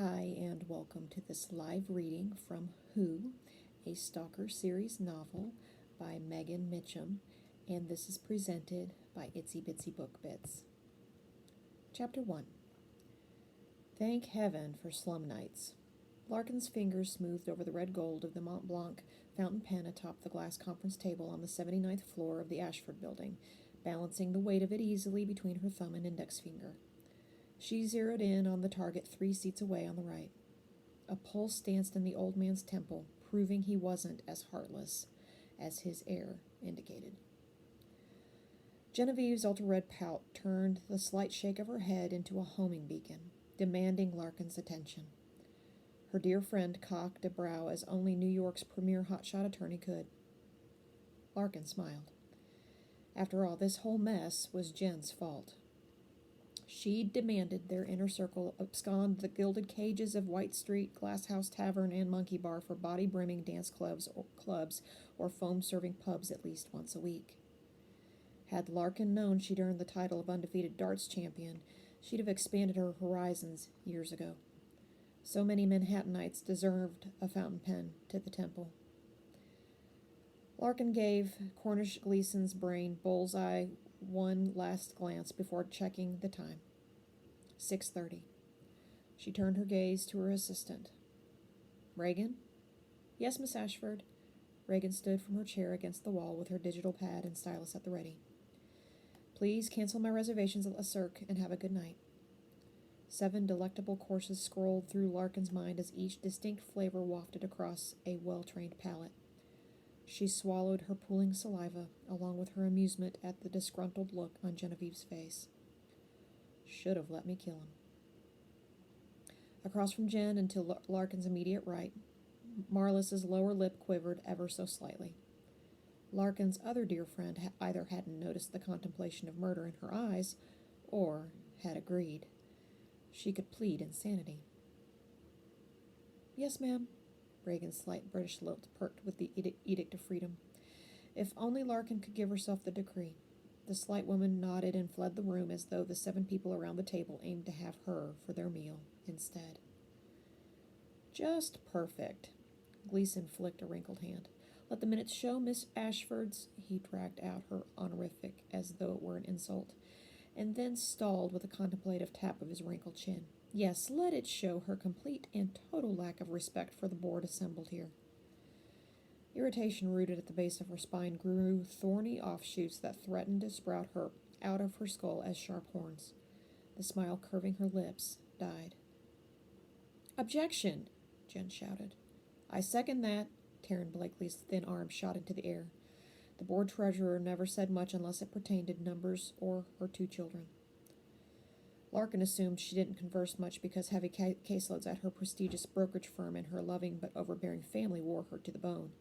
Hi, and welcome to this live reading from Who, a Stalker series novel by Megan Mitcham, and this is presented by Itsy Bitsy Book Bits. Chapter 1. Thank heaven for slum nights. Larkin's fingers smoothed over the red gold of the Mont Blanc fountain pen atop the glass conference table on the 79th floor of the Ashford building, balancing the weight of it easily between her thumb and index finger. She zeroed in on the target 3 seats away on the right. A pulse danced in the old man's temple, proving he wasn't as heartless as his air indicated. Genevieve's ultra-red pout turned the slight shake of her head into a homing beacon, demanding Larkin's attention. Her dear friend cocked a brow as only New York's premier hotshot attorney could. Larkin smiled. After all, this whole mess was Jen's fault. She demanded their inner circle abscond the gilded cages of White Street, Glass House Tavern, and Monkey Bar for body-brimming dance clubs or foam-serving pubs at least once a week. Had Larkin known she'd earned the title of undefeated darts champion, she'd have expanded her horizons years ago. So many Manhattanites deserved a fountain pen to the temple. Larkin gave Cornish Gleason's brain bullseye one last glance before checking the time. 6:30. She turned her gaze to her assistant. Reagan? Yes, Miss Ashford. Reagan stood from her chair against the wall with her digital pad and stylus at the ready. Please cancel my reservations at La Cirque and have a good night. 7 delectable courses scrolled through Larkin's mind as each distinct flavor wafted across a well-trained palate. She swallowed her pooling saliva, along with her amusement at the disgruntled look on Genevieve's face. Should have let me kill him. Across from Jen and to Larkin's immediate right, Marlis's lower lip quivered ever so slightly. Larkin's other dear friend either hadn't noticed the contemplation of murder in her eyes, or had agreed. She could plead insanity. Yes, ma'am. Reagan's slight British lilt perked with the edict of freedom. If only Larkin could give herself the decree. The slight woman nodded and fled the room as though the 7 people around the table aimed to have her for their meal instead. Just perfect. Gleason flicked a wrinkled hand. Let the minutes show, Miss Ashford's. He dragged out her honorific as though it were an insult, and then stalled with a contemplative tap of his wrinkled chin. Yes, let it show her complete and total lack of respect for the board assembled here. Irritation rooted at the base of her spine grew thorny offshoots that threatened to sprout her out of her skull as sharp horns. The smile curving her lips died. Objection! Jen shouted. I second that. Taryn Blakely's thin arm shot into the air. The board treasurer never said much unless it pertained to numbers or her 2 children. Larkin assumed she didn't converse much because heavy caseloads at her prestigious brokerage firm and her loving but overbearing family wore her to the bone.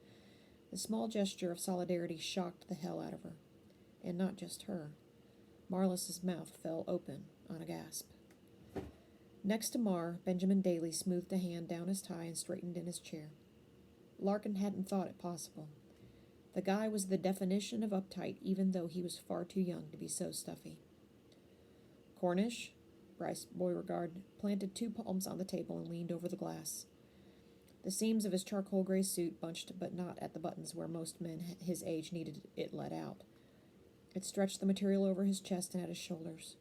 The small gesture of solidarity shocked the hell out of her. And not just her. Marlis's mouth fell open on a gasp. Next to Mar, Benjamin Daly smoothed a hand down his tie and straightened in his chair. Larkin hadn't thought it possible. The guy was the definition of uptight, even though he was far too young to be so stuffy. Cornish? Bryce Beauregard planted 2 palms on the table and leaned over the glass. The seams of his charcoal gray suit bunched but not at the buttons where most men his age needed it let out. It stretched the material over his chest and at his shoulders.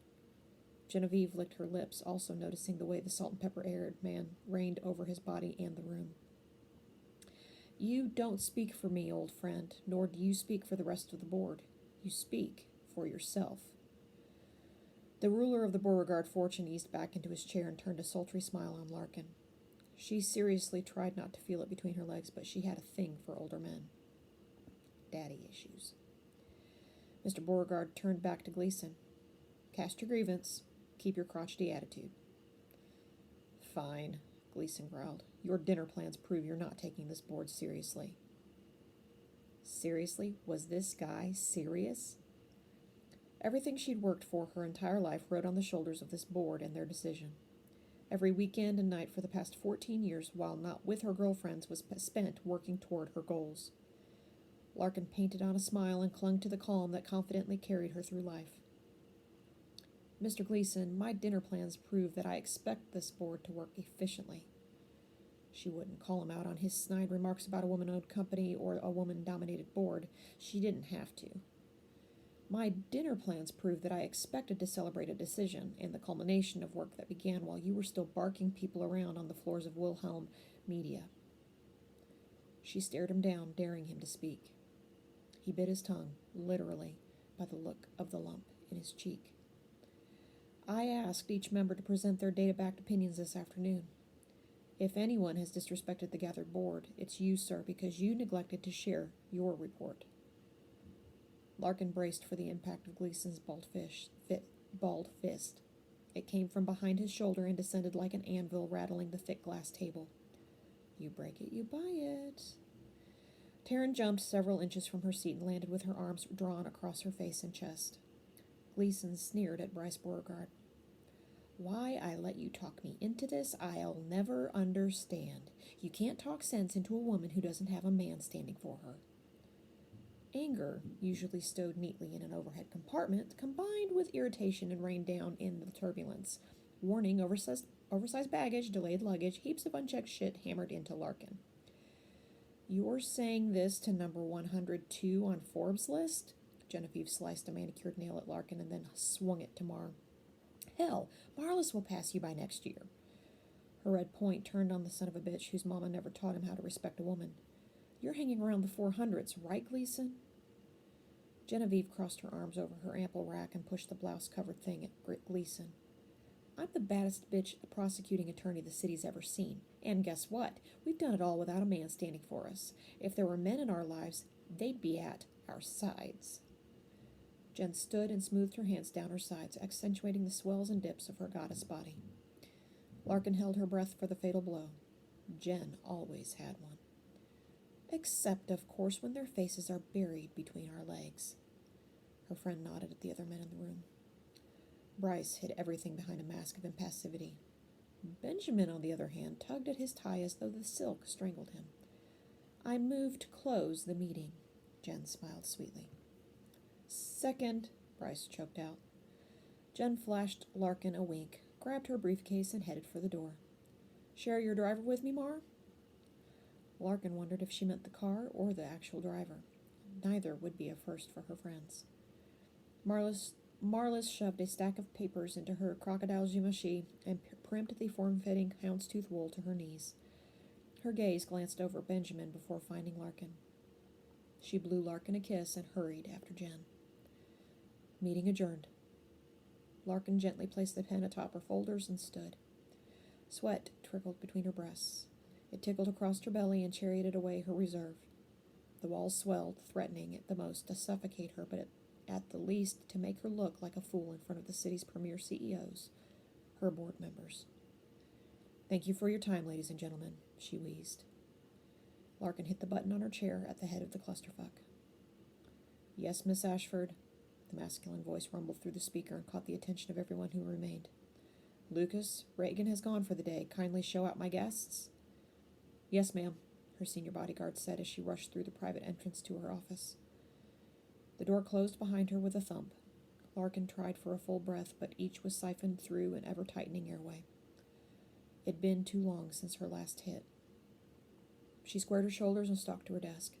Genevieve licked her lips, also noticing the way the salt and pepper-haired man reigned over his body and the room. You don't speak for me, old friend, nor do you speak for the rest of the board. You speak for yourself. The ruler of the Beauregard fortune eased back into his chair and turned a sultry smile on Larkin. She seriously tried not to feel it between her legs, but she had a thing for older men. Daddy issues. Mr. Beauregard turned back to Gleason. Cast your grievance. Keep your crotchety attitude. Fine, Gleason growled. Your dinner plans prove you're not taking this board seriously. Seriously? Was this guy serious? Everything she'd worked for her entire life rode on the shoulders of this board and their decision. Every weekend and night for the past 14 years, while not with her girlfriends, was spent working toward her goals. Larkin painted on a smile and clung to the calm that confidently carried her through life. Mr. Gleason, my dinner plans prove that I expect this board to work efficiently. She wouldn't call him out on his snide remarks about a woman-owned company or a woman-dominated board. She didn't have to. My dinner plans prove that I expected to celebrate a decision and the culmination of work that began while you were still barking people around on the floors of Wilhelm Media. She stared him down, daring him to speak. He bit his tongue, literally, by the look of the lump in his cheek. I asked each member to present their data-backed opinions this afternoon. If anyone has disrespected the gathered board, it's you, sir, because you neglected to share your report. Larkin braced for the impact of Gleason's bald fist. It came from behind his shoulder and descended like an anvil, rattling the thick glass table. You break it, you buy it. Taryn jumped several inches from her seat and landed with her arms drawn across her face and chest. Gleason sneered at Bryce Beauregard. Why I let you talk me into this, I'll never understand. You can't talk sense into a woman who doesn't have a man standing for her. Anger, usually stowed neatly in an overhead compartment, combined with irritation and rained down in the turbulence. Warning, oversized baggage, delayed luggage, heaps of unchecked shit hammered into Larkin. You're saying this to number 102 on Forbes' list? Genevieve sliced a manicured nail at Larkin and then swung it to Mar. Hell, Marlis will pass you by next year. Her red point turned on the son of a bitch whose mama never taught him how to respect a woman. You're hanging around the 400s, right, Gleason? Genevieve crossed her arms over her ample rack and pushed the blouse-covered thing at Gleason. I'm the baddest bitch prosecuting attorney the city's ever seen. And guess what? We've done it all without a man standing for us. If there were men in our lives, they'd be at our sides. Jen stood and smoothed her hands down her sides, accentuating the swells and dips of her goddess body. Larkin held her breath for the fatal blow. Jen always had one. Except, of course, when their faces are buried between our legs. Her friend nodded at the other men in the room. Bryce hid everything behind a mask of impassivity. Benjamin, on the other hand, tugged at his tie as though the silk strangled him. I move to close the meeting. Jen smiled sweetly. Second, Bryce choked out. Jen flashed Larkin a wink, grabbed her briefcase, and headed for the door. Share your driver with me, Mar? Larkin wondered if she meant the car or the actual driver. Neither would be a first for her friends. Marlis shoved a stack of papers into her crocodile gimache and primped the form-fitting houndstooth wool to her knees. Her gaze glanced over Benjamin before finding Larkin. She blew Larkin a kiss and hurried after Jen. Meeting adjourned. Larkin gently placed the pen atop her folders and stood. Sweat trickled between her breasts. It tickled across her belly and charioted away her reserve. The walls swelled, threatening at the most to suffocate her, but at the least to make her look like a fool in front of the city's premier CEOs, her board members. Thank you for your time, ladies and gentlemen, she wheezed. Larkin hit the button on her chair at the head of the clusterfuck. Yes, Miss Ashford. The masculine voice rumbled through the speaker and caught the attention of everyone who remained. Lucas, Reagan has gone for the day. Kindly show out my guests. Yes, ma'am, her senior bodyguard said as she rushed through the private entrance to her office. The door closed behind her with a thump. Larkin tried for a full breath, but each was siphoned through an ever-tightening airway. It'd been too long since her last hit. She squared her shoulders and stalked to her desk.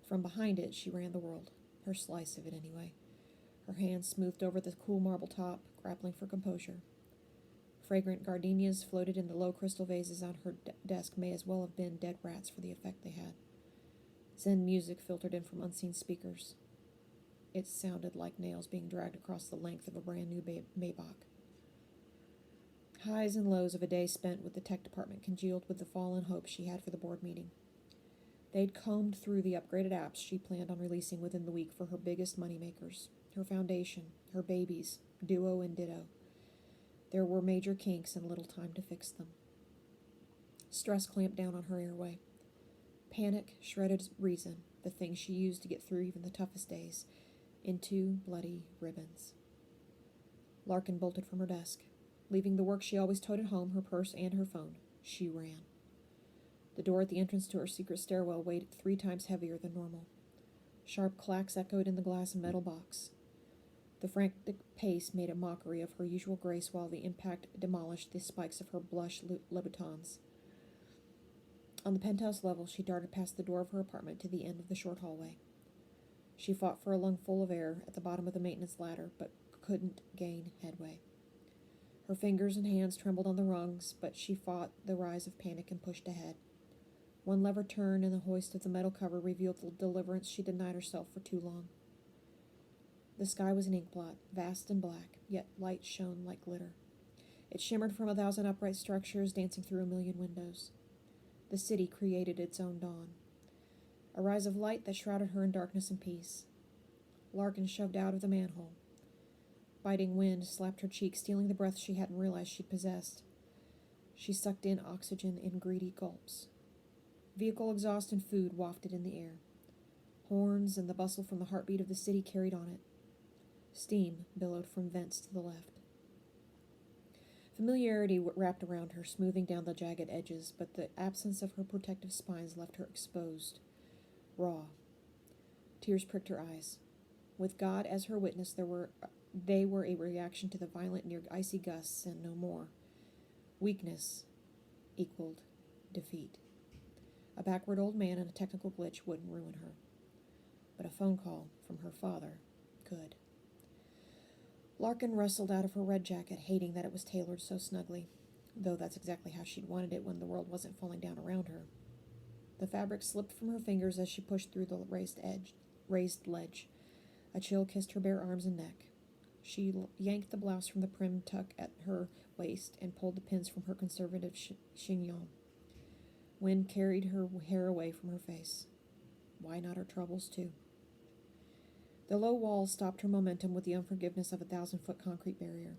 From behind it, she ran the world, her slice of it anyway. Her hands smoothed over the cool marble top, grappling for composure. Fragrant gardenias floated in the low crystal vases on her desk may as well have been dead rats for the effect they had. Zen music filtered in from unseen speakers. It sounded like nails being dragged across the length of a brand-new Maybach. Highs and lows of a day spent with the tech department congealed with the fallen hopes she had for the board meeting. They'd combed through the upgraded apps she planned on releasing within the week for her biggest moneymakers, her foundation, her babies, Duo and Ditto. There were major kinks and little time to fix them. Stress clamped down on her airway. Panic shredded reason, the thing she used to get through even the toughest days, into bloody ribbons. Larkin bolted from her desk. Leaving the work she always toted at home, her purse and her phone, she ran. The door at the entrance to her secret stairwell weighed 3 times heavier than normal. Sharp clacks echoed in the glass and metal box. The frantic pace made a mockery of her usual grace while the impact demolished the spikes of her blush Louboutins. On the penthouse level, she darted past the door of her apartment to the end of the short hallway. She fought for a lungful of air at the bottom of the maintenance ladder, but couldn't gain headway. Her fingers and hands trembled on the rungs, but she fought the rise of panic and pushed ahead. One lever turn and the hoist of the metal cover revealed the deliverance she denied herself for too long. The sky was an inkblot, vast and black, yet light shone like glitter. It shimmered from 1,000 upright structures, dancing through 1,000,000 windows. The city created its own dawn. A rise of light that shrouded her in darkness and peace. Larkin shoved out of the manhole. Biting wind slapped her cheek, stealing the breath she hadn't realized she'd possessed. She sucked in oxygen in greedy gulps. Vehicle exhaust and food wafted in the air. Horns and the bustle from the heartbeat of the city carried on it. Steam billowed from vents to the left. Familiarity wrapped around her, smoothing down the jagged edges, but the absence of her protective spines left her exposed, raw. Tears pricked her eyes. With God as her witness, they were a reaction to the violent, near icy gusts, and no more. Weakness equaled defeat. A backward old man and a technical glitch wouldn't ruin her. But a phone call from her father could. Larkin rustled out of her red jacket, hating that it was tailored so snugly, though that's exactly how she'd wanted it when the world wasn't falling down around her. The fabric slipped from her fingers as she pushed through the raised ledge. A chill kissed her bare arms and neck. She yanked the blouse from the prim tuck at her waist and pulled the pins from her conservative chignon. Wind carried her hair away from her face. Why not her troubles, too? The low wall stopped her momentum with the unforgiveness of a 1,000-foot concrete barrier.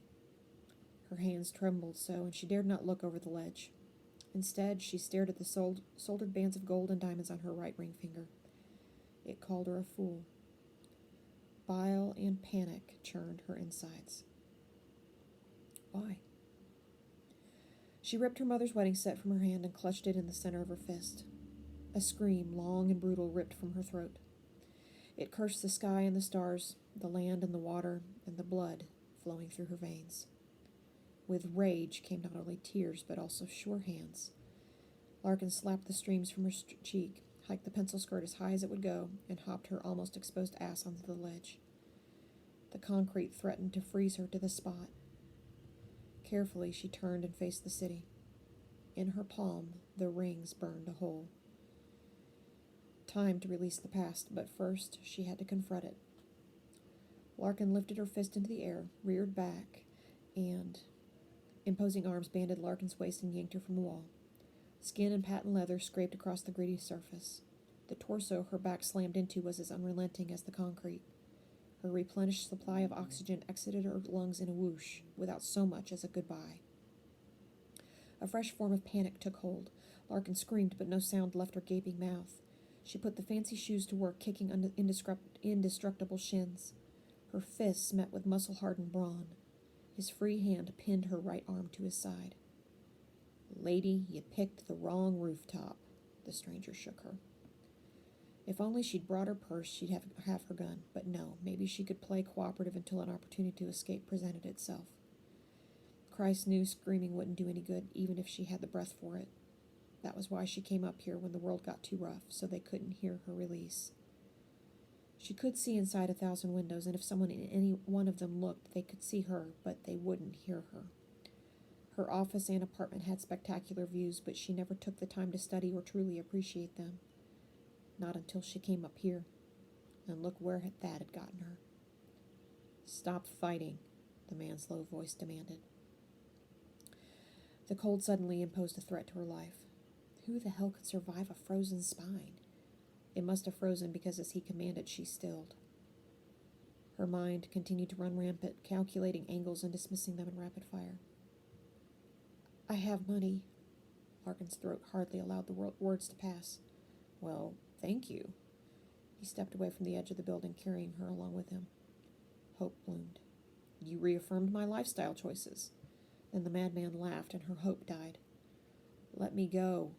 Her hands trembled so, and she dared not look over the ledge. Instead, she stared at the soldered bands of gold and diamonds on her right ring finger. It called her a fool. Bile and panic churned her insides. Why? She ripped her mother's wedding set from her hand and clutched it in the center of her fist. A scream, long and brutal, ripped from her throat. It cursed the sky and the stars, the land and the water, and the blood flowing through her veins. With rage came not only tears, but also sure hands. Larkin slapped the streams from her cheek, hiked the pencil skirt as high as it would go, and hopped her almost exposed ass onto the ledge. The concrete threatened to freeze her to the spot. Carefully, she turned and faced the city. In her palm, the rings burned a hole. Time to release the past, but first she had to confront it. Larkin lifted her fist into the air, reared back, and imposing arms banded Larkin's waist and yanked her from the wall. Skin and patent leather scraped across the gritty surface. The torso her back slammed into was as unrelenting as the concrete. Her replenished supply of oxygen exited her lungs in a whoosh, without so much as a goodbye. A fresh form of panic took hold. Larkin screamed, but no sound left her gaping mouth. She put the fancy shoes to work, kicking indestructible shins. Her fists met with muscle-hardened brawn. His free hand pinned her right arm to his side. "Lady, you picked the wrong rooftop," the stranger shook her. If only she'd brought her purse, she'd have her gun. But no, maybe she could play cooperative until an opportunity to escape presented itself. Christ knew screaming wouldn't do any good, even if she had the breath for it. That was why she came up here when the world got too rough, so they couldn't hear her release. She could see inside 1,000 windows, and if someone in any one of them looked, they could see her, but they wouldn't hear her. Her office and apartment had spectacular views, but she never took the time to study or truly appreciate them. Not until she came up here. And look where that had gotten her. "Stop fighting," the man's low voice demanded. The cold suddenly imposed a threat to her life. Who the hell could survive a frozen spine? It must have frozen because as he commanded, she stilled. Her mind continued to run rampant, calculating angles and dismissing them in rapid fire. "I have money." Larkin's throat hardly allowed the words to pass. "Well, thank you." He stepped away from the edge of the building, carrying her along with him. Hope bloomed. "You reaffirmed my lifestyle choices." Then the madman laughed, and her hope died. "Let me go."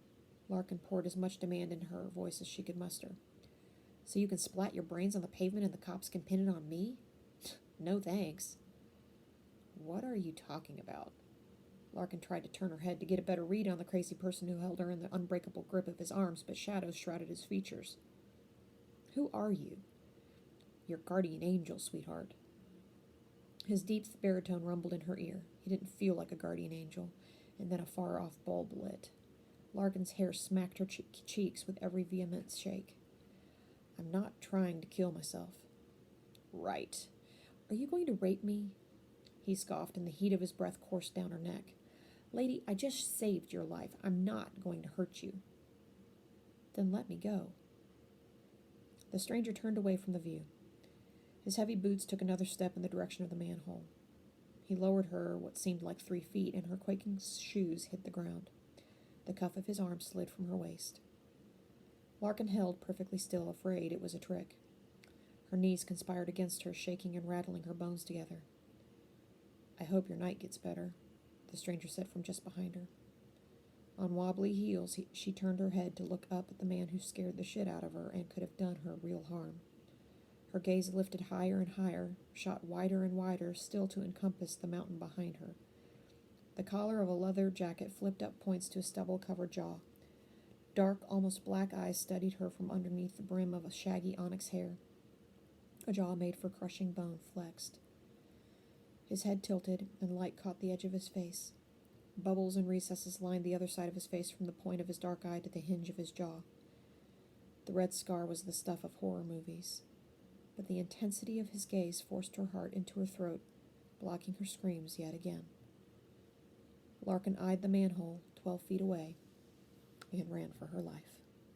Larkin poured as much demand into her voice as she could muster. "So you can splat your brains on the pavement and the cops can pin it on me?" No thanks. What are you talking about? Larkin tried to turn her head to get a better read on the crazy person who held her in the unbreakable grip of his arms, but shadows shrouded his features. Who are you? Your guardian angel, sweetheart. His deep baritone rumbled in her ear. He didn't feel like a guardian angel, and then a far-off bulb lit. Larkin's hair smacked her cheeks with every vehement shake. I'm not trying to kill myself. Right. Are you going to rape me? He scoffed, and the heat of his breath coursed down her neck. Lady, I just saved your life. I'm not going to hurt you. Then let me go. The stranger turned away from the view. His heavy boots took another step in the direction of the manhole. He lowered her what seemed like 3 feet, and her quaking shoes hit the ground. The cuff of his arm slid from her waist. Larkin held perfectly still, afraid it was a trick. Her knees conspired against her, shaking and rattling her bones together. I hope your night gets better, the stranger said from just behind her. On wobbly heels, she turned her head to look up at the man who scared the shit out of her and could have done her real harm. Her gaze lifted higher and higher, shot wider and wider, still to encompass the mountain behind her. The collar of a leather jacket flipped up points to a stubble-covered jaw. Dark, almost black eyes studied her from underneath the brim of a shaggy onyx hair. A jaw made for crushing bone flexed. His head tilted, and light caught the edge of his face. Bubbles and recesses lined the other side of his face from the point of his dark eye to the hinge of his jaw. The red scar was the stuff of horror movies. But the intensity of his gaze forced her heart into her throat, blocking her screams yet again. Larkin eyed the manhole 12 feet away and ran for her life.